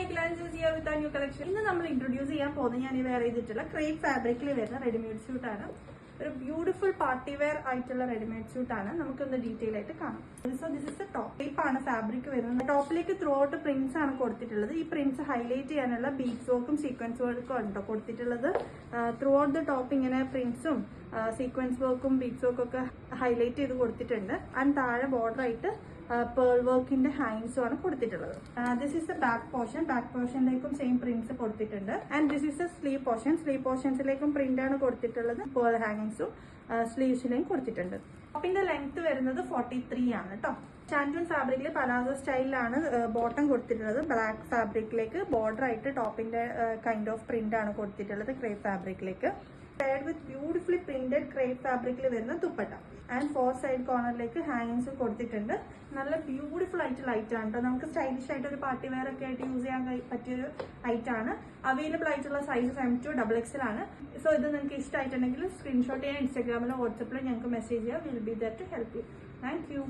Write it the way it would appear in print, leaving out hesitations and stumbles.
Hi Glance here with new collection. ഇന്ന് നമ്മൾ introduce ചെയ്യാൻ പോകുന്നത് ഞാൻ വെയർ ചെയ്തിട്ടുള്ള ക്രേപ്പ് ഫാബ്രിക്കിൽ വരുന്ന റെഡിമെയ്ഡ് സ്യൂട്ട് ആണ്. ഒരു ബ്യൂട്ടിഫുൾ പാർട്ടി വെയർ ആയിട്ടുള്ള റെഡിമെയ്ഡ് സ്യൂട്ട് ആണ്. നമുക്കൊന്ന് ഡീറ്റെയിൽ ആയിട്ട് കാണാം. So this is A top. ടൈപ്പാണ് ഫാബ്രിക് വരുന്നത്. ടോപ്പിലേക്ക് ത്രൂ ഔട്ട് പ്രിന്റ്സ് ആണ് കൊടുത്തിട്ടുള്ളത്. ഈ പ്രിന്റ്സ് ഹൈലൈറ്റ് ചെയ്യാനുള്ള ബീഡ്സ് വർക്കും സീക്വൻസ് വർക്കും ആണ് കൊടുത്തിട്ടുള്ളത്. ത്രൂ ഔട്ട് ദ ടോപ്പ് ഇങ്ങനെ പ്രിന്റ്സും സീക്വൻസ് വർക്കും ബീഡ്സ് വർക്കും ഒക്കെ ഹൈലൈറ്റ് ചെയ്ത് കൊടുത്തിട്ടുണ്ട്. ആൻഡ് താഴെ ബോർഡർ ആയിട്ട് പേൾ വർക്കിന്റെ ഹാങ്സും ആണ് കൊടുത്തിട്ടുള്ളത്. This is a back portion. Back പോർഷനിലേക്കും സെയിം പ്രിന്റ്സ് കൊടുത്തിട്ടുണ്ട്. And this is a sleeve portion. Sleeve പോർഷൻസിലേക്കും പ്രിന്റ് ആണ് കൊടുത്തിട്ടുള്ളത്. പേൾ ഹാങ്ങിങ്സും സ്ലീവ്സിലേക്കും കൊടുത്തിട്ടുണ്ട്. ടോപ്പിന്റെ ലെങ്ത് വരുന്നത് 43 ആണ് കേട്ടോ. ഷാൻറ്റൂൺ ഫാബ്രിക്കിൽ പലാസോ സ്റ്റൈലിലാണ് ബോട്ടം കൊടുത്തിട്ടുള്ളത്. ബ്ലാക്ക് ഫാബ്രിക്കിലേക്ക് ബോർഡർ ആയിട്ട് ടോപ്പിന്റെ കൈൻഡ് ഓഫ് പ്രിന്റ് ആണ് കൊടുത്തിട്ടുള്ളത് ക്രേപ്പ് ഫാബ്രിക്കിലേക്ക്. Paired with beautifully printed crepe fabricൽ വരുന്ന ദുപ്പട്ട ആൻഡ് 4 സൈഡ് കോർണറിലേക്ക് ഹാങ്ങിങ്സ് കൊടുത്തിട്ടുണ്ട്. നല്ല ബ്യൂട്ടിഫുൾ ആയിട്ട് ലൈറ്റ് ആണ് കേട്ടോ. നമുക്ക് സ്റ്റൈലിഷ് ആയിട്ട് ഒരു പാർട്ടി വെയർ ഒക്കെ ആയിട്ട് യൂസ് ചെയ്യാൻ പറ്റിയൊരു ലൈറ്റ് ആണ്. അവൈലബിൾ ആയിട്ടുള്ള സൈസ് M2 XXL ആണ്. സോ ഇത് നിങ്ങൾക്ക് ഇഷ്ടമായിട്ടുണ്ടെങ്കിൽ സ്ക്രീൻഷോട്ട് ചെയ്യാൻ ഇൻസ്റ്റാഗ്രാമിലോ വാട്സപ്പിലോ ഞങ്ങൾക്ക് മെസ്സേജ് ചെയ്യാം. Will be there to help you. Thank U.